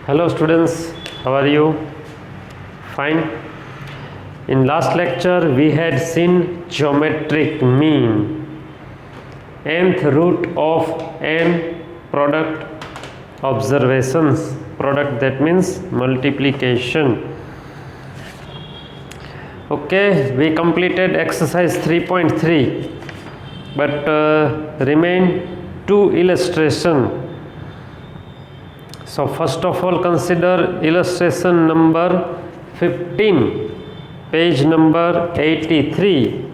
Hello students, how are you? Fine. In last lecture we had seen geometric mean, nth root of n product observations. Product, that means multiplication. Okay, we completed exercise 3.3, but remain two illustration. So first of all, consider illustration number 15, page number 83.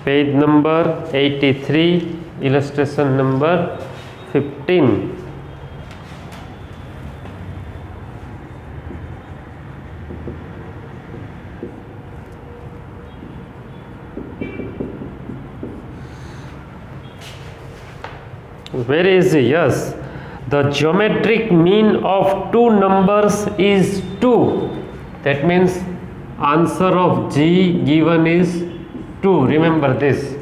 Page number 83, illustration number 15. Very easy, yes. The geometric mean of two numbers is 2. That means answer of G given is 2. Remember this.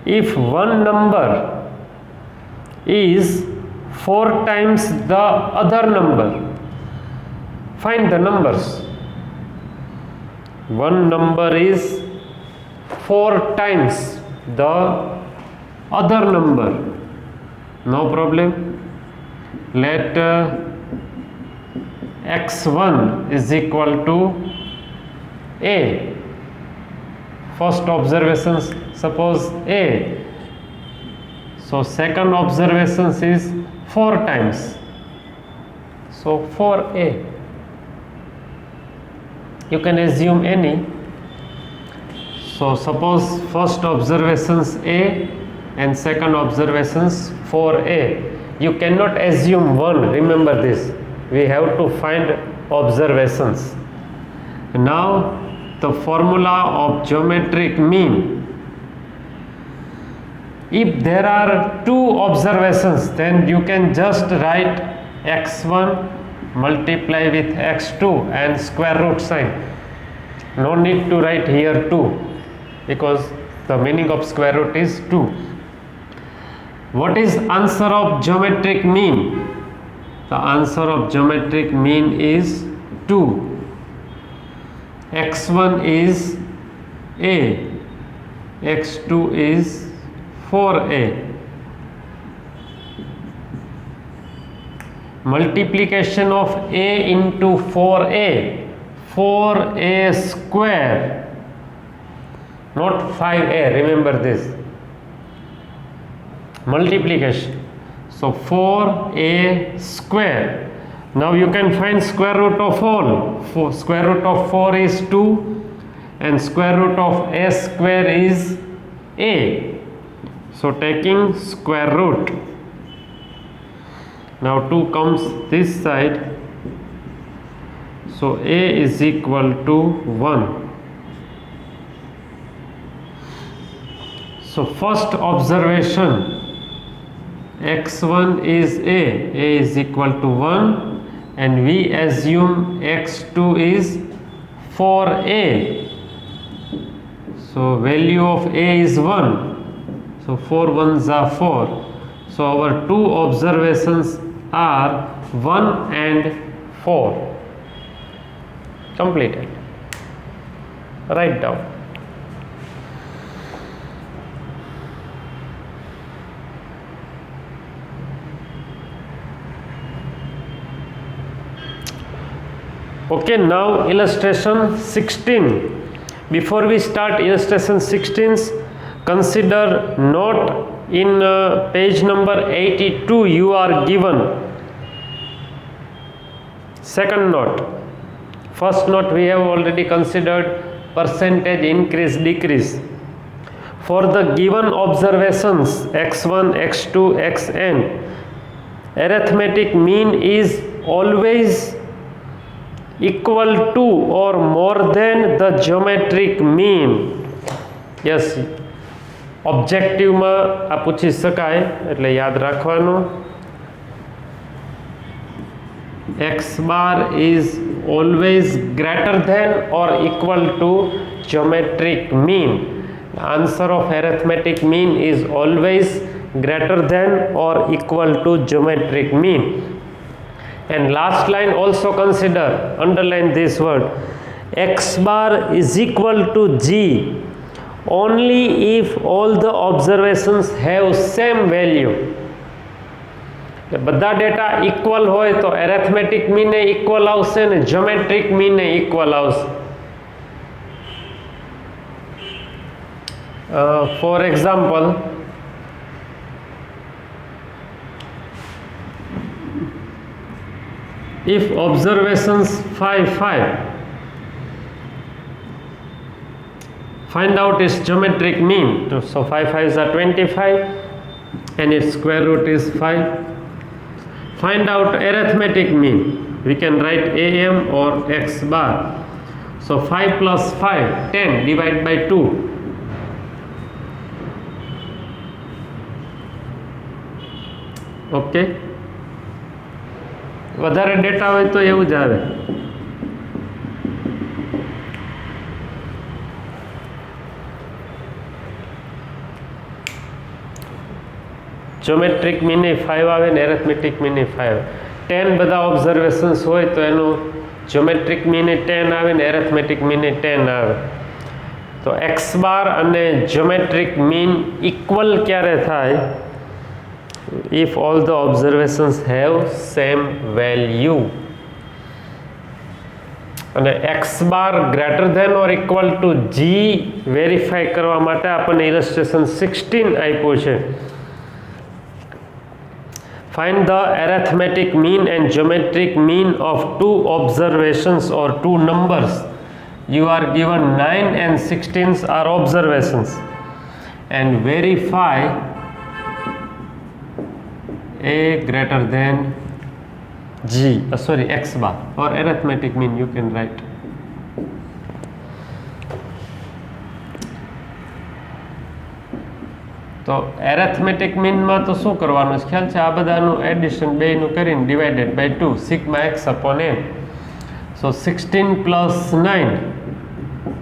If one number is 4 times the other number, find the numbers. One number is 4 times the other number. No problem. Let x1 is equal to a. First observations, suppose a. So second observations is 4 times. So 4a. You can assume any. So suppose first observations a and second observations 4a. You cannot assume 1. Remember this. We have to find observations. Now the formula of geometric mean. If there are two observations, then you can just write x1 multiply with x2 and square root sign. No need to write here 2, because the meaning of square root is 2. What is answer of geometric mean? The answer of geometric mean is 2. x1 is a, x2 is 4a. Multiplication of a into 4a, 4a square, not 5a, remember this. Multiplication. So 4a square. Now you can find square root of all. Square root of 4 is 2 and square root of a square is a. So taking square root. Now 2 comes this side. So a is equal to 1. So first observation, x1 is a is equal to 1, and we assume x2 is 4a. So value of a is 1. So 4 ones are 4. So our two observations are 1 and 4. Completed. Write down. Okay, now illustration 16. Before we start illustration 16, consider note in page number 82 you are given. Second note. First note we have already considered percentage increase decrease. For the given observations x1, x2, xn, arithmetic mean is always equal to or more than the geometric mean. Yes, objective માં આ પૂછી શકાય એટલે યાદ રાખવાનું. x bar is always greater than or equal to geometric mean. The answer of arithmetic mean is always greater than or equal to geometric mean. And last line also consider, underline this word, x bar is equal to g only if all the observations have same value. બધા data equal હોય તો arithmetic mean equal આવશે ને જ્યોમેટ્રિક mean equal આવશે. For example, if observations 5 5, find out its geometric mean. So 5 5s are 25 and its square root is 5. Find out arithmetic mean. We can write am or x bar. So 5 plus 5, 10, divide by 2. Okay. વધારે data હોય તો એવું જ આવે. જ્યોમેટ્રિક મીને 5 આવે ને arithmetic મીને 5. 10 બધા observations હોય તો એનું જ્યોમેટ્રિક મીને 10 આવે ને એરેથમેટિક મીને 10 આવે. તો એક્સ બાર અને જ્યોમેટ્રિક મીન ઇક્વલ ક્યારે થાય? if all the observations have same value. અને x bar greater than or equal to g verify કરવા માટે આપણને ઇલસ્ટ્રેશન 16 આપ્યું છે. Find the arithmetic mean and geometric mean of two observations or two numbers. You are given 9 and 16 are observations, and verify a greater than g, x bar, or arithmetic mean you can write. તો arithmetic મીનમાં તો શું કરવાનું છે ખ્યાલ છે? આ બધાનું addition બેયનું કરીને divided by 2 sigma x upon n. So 16 plus 9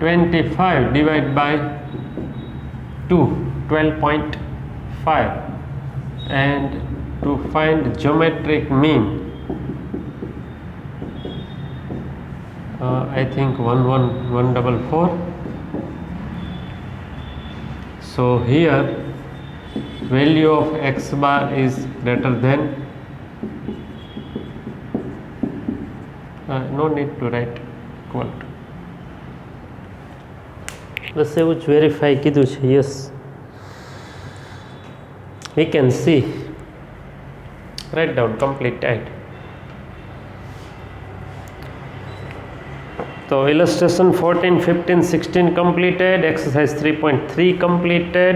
25 divide by 2 12.5. and to find geometric mean, I think 11144. So here value of x bar is greater than, no need to write equal to. બસ એવું જ verify કીધું છે. Yes, we can see. Write down complete add. So illustration 14 15 16 completed, exercise 3.3 completed.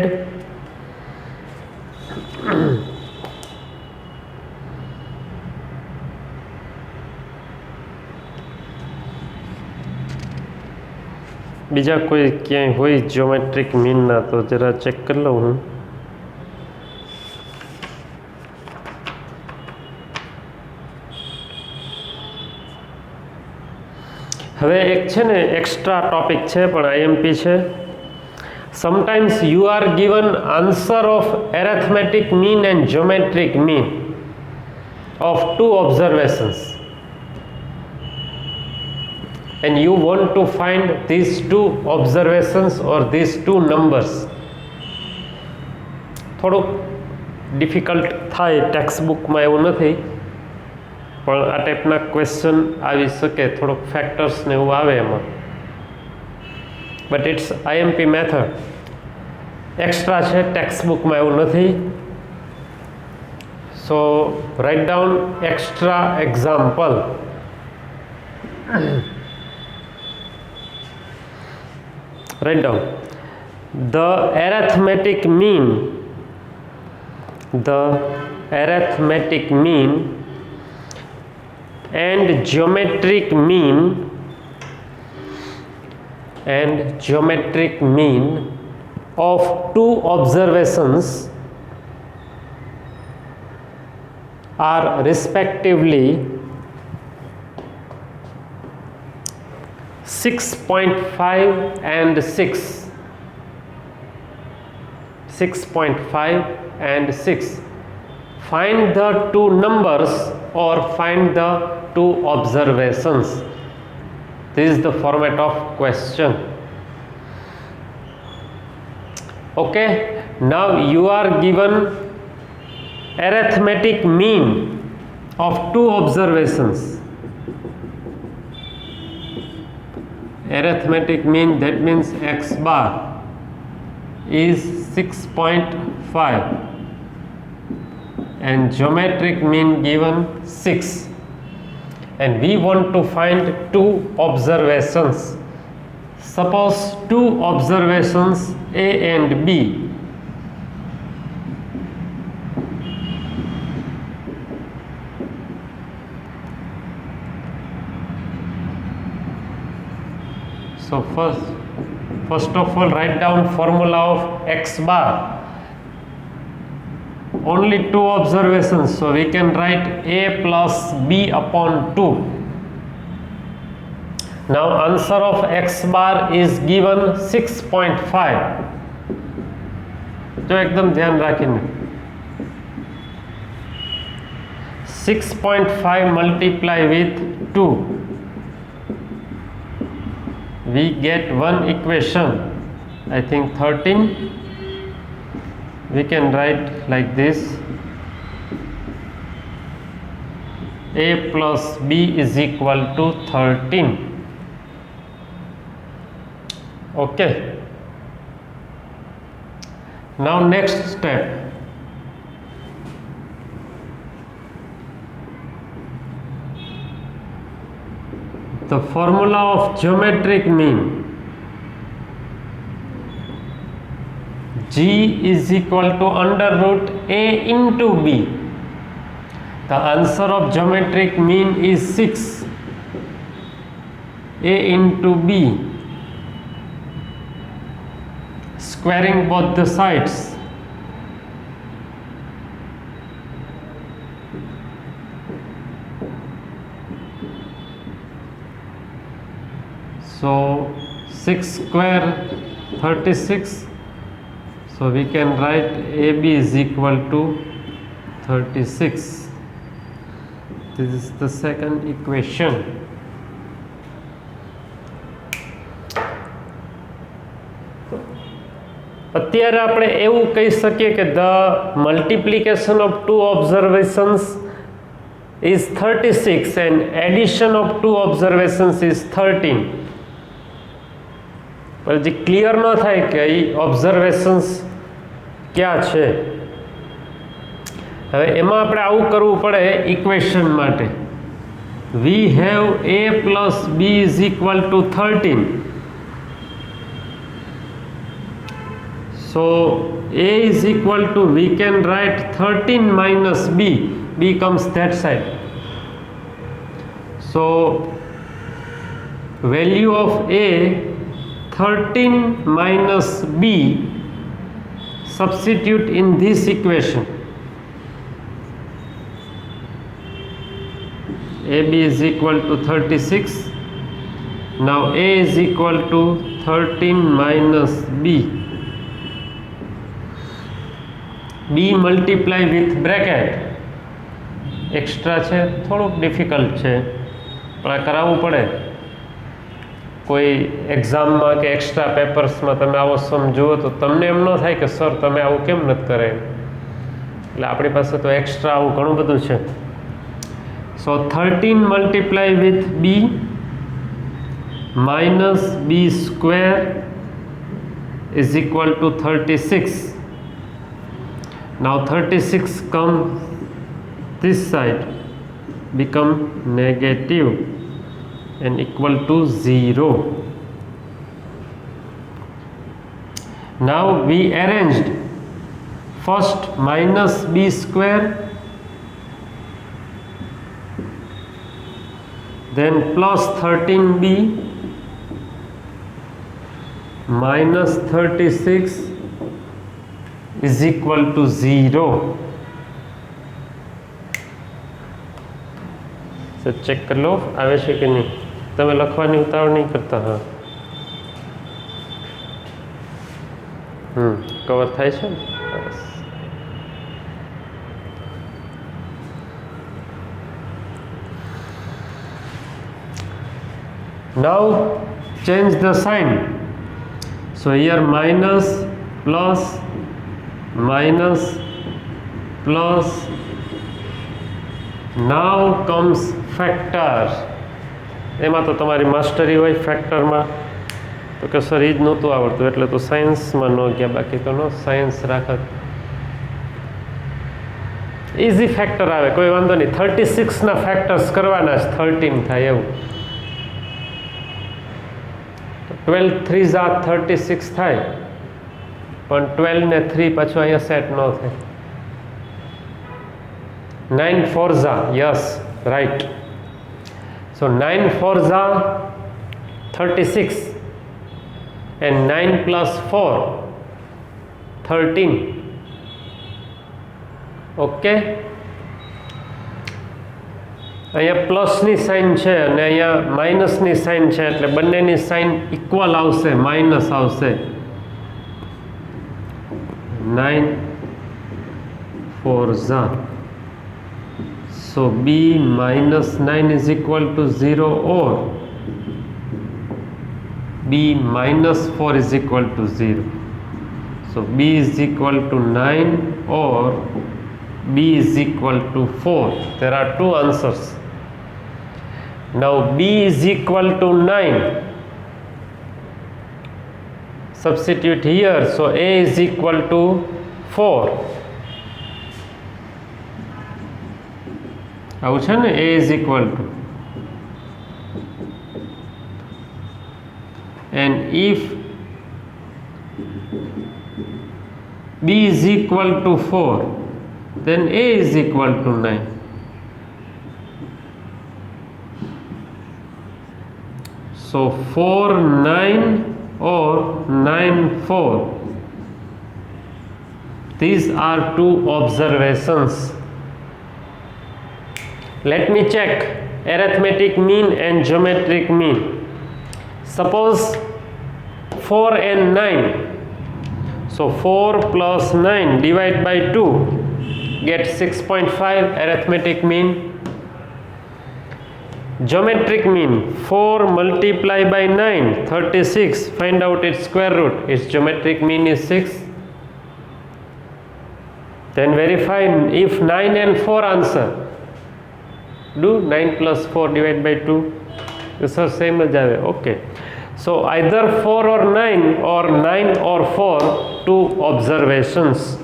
બીજા કોઈ ક્યાંય હોય જ્યોમેટ્રિક મીનના તો જરા ચેક કરી લઉં હું. હવે એક છે ને એક્સ્ટ્રા ટોપિક છે પણ આઈએમપી છે. Sometimes you are given answer of arithmetic mean and geometric mean of two observations, and you want to find these two observations or these two numbers. થોડુંક ડિફિકલ્ટ થાય, ટેક્સ્ટ બુકમાં એવું નથી, પણ આ ટાઈપના ક્વેશ્ચન આવી શકે, થોડુંક ફેક્ટર્સ ને એવું આવે એમાં. But it's IMP method, extra છે, ટેક્સ્ટ બુકમાં એવું નથી. So write down extra example. Write down the arithmetic mean and geometric mean of two observations are respectively 6.5 and 6. 6.5 and 6. Find the two numbers or find the two observations. This is the format of question. Okay, now you are given arithmetic mean of two observations. Arithmetic mean, that means x bar is 6.5 and geometric mean given 6, and we want to find two observations. Suppose two observations A and B. So first of all, write down formula of x bar. Only two observations, so we can write A plus B upon 2. Now answer of x bar is given 6.5. तो एकदम ध्यान रखिए, 6.5 multiply with 2, we get one equation, I think 13. We can write like this: A plus B is equal to 13. Okay. Now next step. The formula of geometric mean. G is equal to under root A into B. The answer of geometric mean is 6. A into B. Squaring both the sides. So 6 square 36. So we can write AB is equal to 36. This is the second equation. અત્યારે આપણે એવું કહી શકીએ કે the multiplication of two observations is 36 and addition of two observations is 13. पर જે clear ન થાય કે એ ઓબ્ઝર્વેશન્સ ક્યાં છે, હવે એમાં આપણે આવું કરવું પડે ઇક્વેશન માટે. We have A plus B is equal to 13. So A is equal to, we can write 13 minus B. B comes that side. So value of A 13 minus B, substitute in this equation. AB is equal to 36. Now A is equal to 13 minus B. B multiply with bracket. Extra છે, થોડુંક difficult છે પણ આ કરાવવું પડે. કોઈ એક્ઝામમાં કે એક્સ્ટ્રા પેપર્સમાં તમે આવો સમ જુઓ તો તમને એમ ન થાય કે સર તમે આવું કેમ નથી કરે, એટલે આપણી પાસે તો એક્સ્ટ્રા આવું ઘણું બધું છે. સો 13 multiply with B minus B square is equal to 36. Now 36 come this side, become negative and equal to 0. Now we arranged first minus B square, then plus 13B minus 36 is equal to 0. So check कर लो आवे છે કે નહીં. તમે લખવાની ઉતાવળ નહીં કરતા. હા કવર થાય છે ને? બસ. Now change the sign. So here minus, plus, minus, plus. Now comes factor. એમાં તો તમારી માસ્ટરી હોય ફેક્ટરમાં, તો કે સર એ જ નહોતું આવડતું એટલે તો સાયન્સમાં ન ગયા, બાકી તો નો સાયન્સ રાખત. ઇઝી ફેક્ટર આવે, કોઈ વાંધો નહીં. 36ના ફેક્ટર્સ કરવાના જ 13 થાય એવું. 12 3 જા 36 થાય, પણ 12 ને 3 પાછું અહીંયા સેટ ન થાય. 9 4 જા, યસ રાઈટ. So 9 4 જા 36 and 9 plus 4 13. ઓકે, અહીંયા પ્લસની સાઇન છે અને અહીંયા માઇનસની સાઇન છે, એટલે બંનેની સાઇન ઇક્વલ આવશે, માઇનસ આવશે. 9 4 જા. So b minus 9 is equal to 0 or b minus 4 is equal to 0. So b is equal to 9 or b is equal to 4. There are two answers. Now b is equal to 9. Substitute here. So a is equal to 4. આવું છે ને, a is equal to, and if b is equal to 4 then a is equal to 9. So 4 9 or 9 4. These are two observations. Let me check arithmetic mean and geometric mean. Suppose 4 and 9. So 4 plus 9 divide by 2 get 6.5 arithmetic mean. Geometric mean 4 multiply by 9 36, find out its square root. Its geometric mean is 6. Then verify if 9 and 4 answer. Do 9 plus 4 divided by 2. This is same as jave. Okay. So either 4 or 9 or 9 or 4, two observations.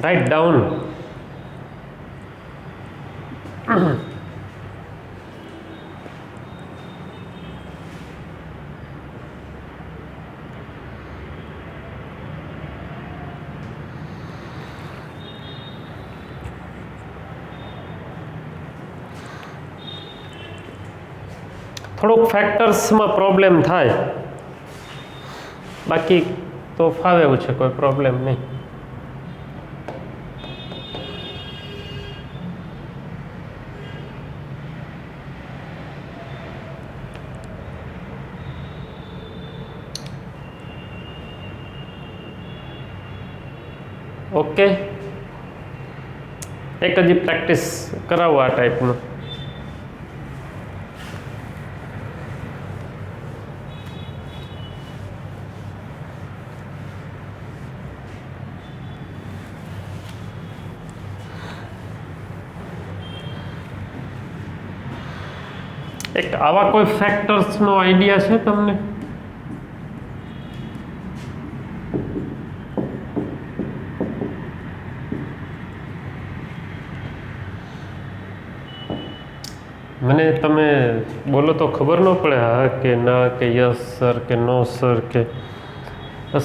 Write down. થોડુંક ફેક્ટર્સમાં problem થાય, બાકી તો ફાવે એવું છે, કોઈ problem નહીં. Okay, એક હજી પ્રેક્ટિસ કરાવો આ ટાઈપનું. એક આવા કોઈ ફેક્ટર્સનો આઈડિયા છે તમને? મને તમે બોલો તો ખબર ન પડે, હા કે ના, કે યસ સર કે નો સર, કે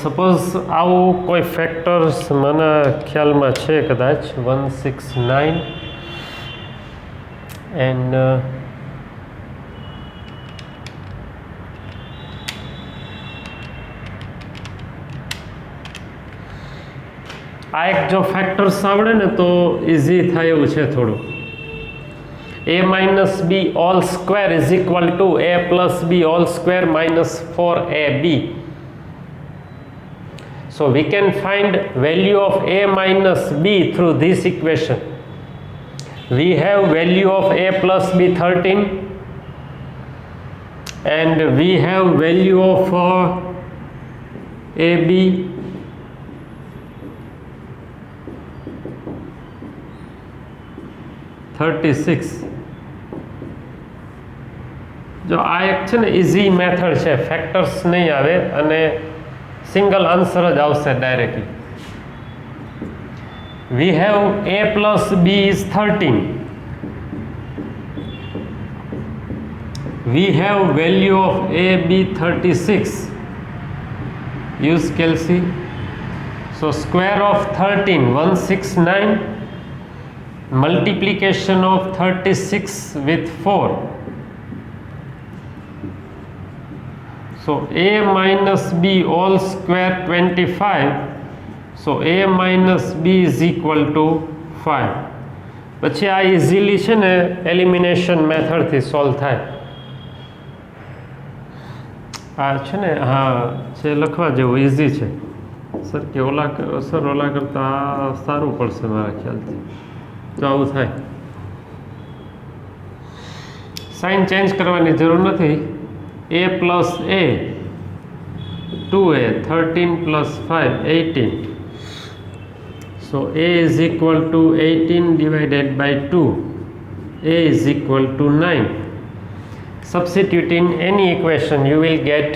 સપોઝ આવું કોઈ ફેક્ટર્સ મને ખ્યાલમાં છે કદાચ 169 એન્ડ આ એક જો ફેક્ટર્સ આવડે ને તો ઇઝી થાય એવું છે થોડું. a minus b all square is equal to a plus b all square minus 4ab. So we can find value of a minus b through this equation. We have value of a plus b 13 and we have value of ab $36. જો આ એક છે ને easy method છે, factors નહીં આવે અને single answer જ આવશે directly. We have a plus b is 13. We have value of a b 36. Use calci. So square of 13 169. Multiplication of 36 with 4. So a minus b all square 25. So a minus b is equal to 5. પછી આ easily છે ને elimination મેથડથી solve થાય. આ છે ને હા છે લખવા જેવું ઇઝી છે સર કે ઓલા કરતાં સારું પડશે મારા ખ્યાલથી. તો આવું થાય. સાઇન ચેન્જ કરવાની જરૂર નથી. a plus a 2a 13 plus 5 18. So a is equal to 18 divided by 2. A is equal to 9. Substitute in any equation, you will get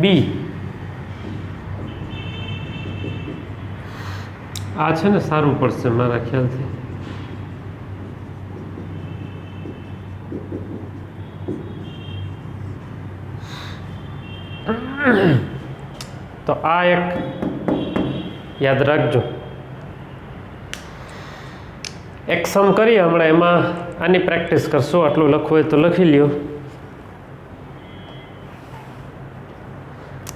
b. આ છે ને સારું પડશે મારા ખ્યાલથી. તો આ એક યાદ રાખજો. એક સમ કરીએ હમણાં, એમાં આની પ્રેક્ટિસ કરશો. આટલું લખવું હોય તો લખી લ્યો.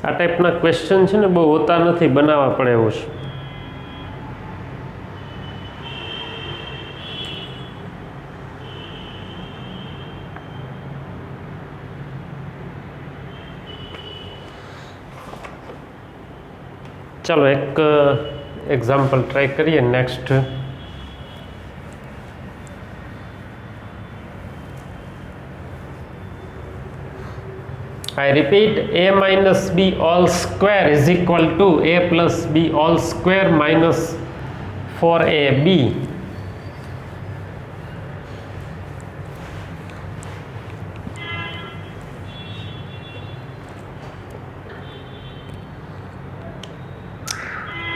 આ ટાઈપના ક્વેશ્ચન છે ને બહુ હોતા નથી, બનાવવા પડે એવું છે. ચાલો એક એક્ઝામ્પલ ટ્રાય કરીએ. Next I repeat, a minus b all square is equal to a plus b all square minus 4ab.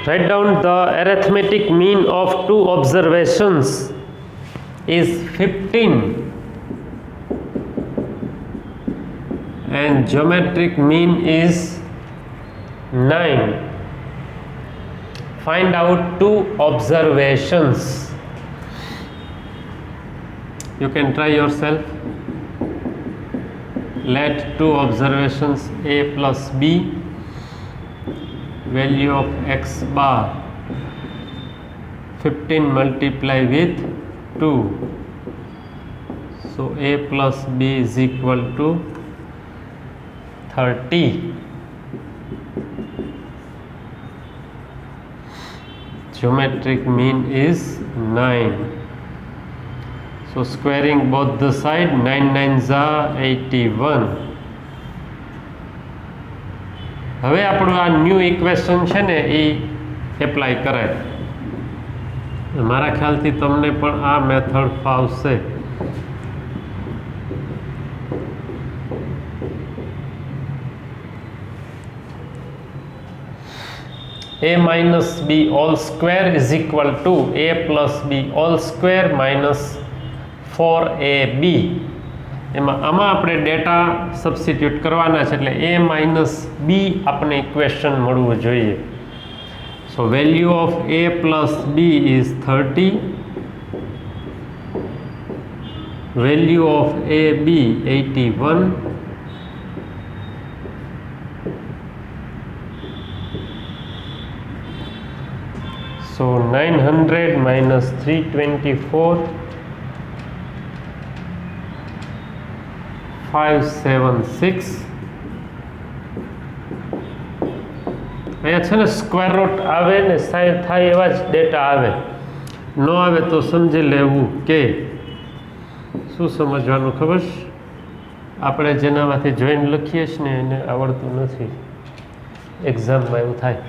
Write down the arithmetic mean of two observations is 15 and geometric mean is 9. Find out two observations. You can try yourself. Let two observations a plus b, value of x bar 15 multiply with 2. So a plus b is equal to 30. Geometric mean is 9. So squaring both the side, 9 9s are 81. હવે આપણું આ new equation છે ને એ apply કરાય. મારા ખ્યાલથી તમને પણ આ મેથડ ફાવશે. a minus b all square is equal to a plus b all square minus 4ab. આમાં આપણે ડેટા સબસ્ટિટ્યુટ કરવાના છે એટલે a માઇનસ b આપણે ઇક્વેશન મળવું જોઈએ. So value of a plus b is 30. Value of a b 81. So 900 minus 324 576. અહીંયા છે ને સ્ક્વેર રૂટ આવે ને સાઈન થાય એવા જ ડેટા આવે, ન આવે તો સમજી લેવું કે શું સમજવાનું ખબર છે? આપણે જેનામાંથી જોઈન લખીએ છીએ ને એને આવડતું નથી, એક્ઝામમાં એવું થાય.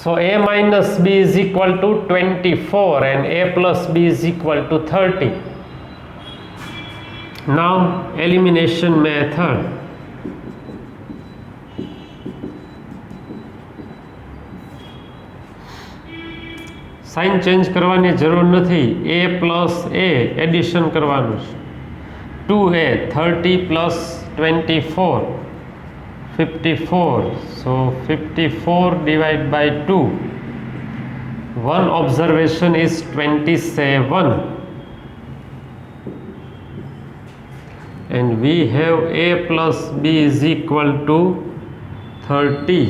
સો a minus b is equal to 24 and a plus b is equal to 30. Now elimination method. Sign change કરવાની જરૂર નથી, a પ્લસ a એડિશન કરવાનું છે. 2a 30 plus 24 54, so 54 divided by 2. One observation is 27 and we have a plus b is equal to 30.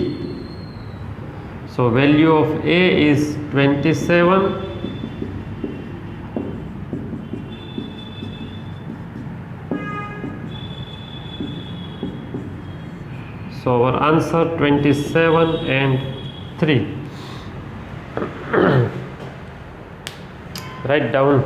So value of a is 27 so our answer 27 and 3. Write down.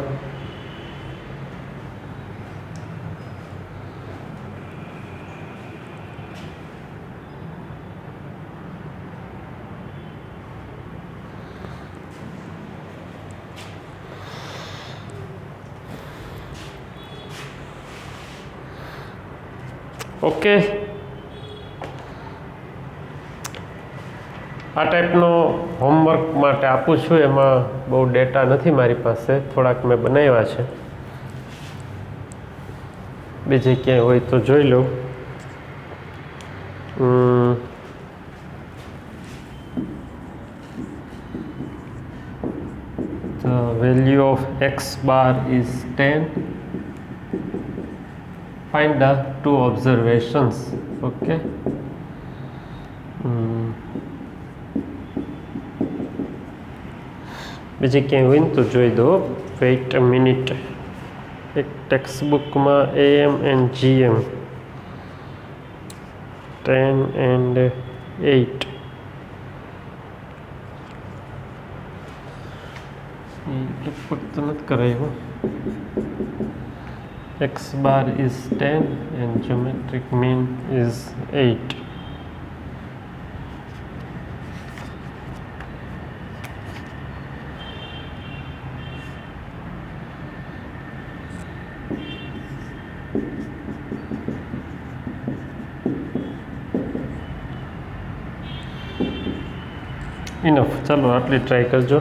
Okay, આ ટાઈપનો homework માટે આપું છું. એમાં બહુ data નથી મારી પાસે, થોડાક મેં બનાવ્યા છે, બીજે ક્યાંય હોય તો જોઈ લઉં. The value of x bar is 10. Find the two observations. Okay. બીજે ક્યાંય હોય ને તો જોઈ દો. વેઇટ અ મિનિટ. એક ટેક્સ્ટ બુકમાં AM and GM 10 and 8 લગભગ તો નથી કરાયું. x bar is 10 and geometric mean is 8. Enough. ચાલો આટલી ટ્રાય કરજો.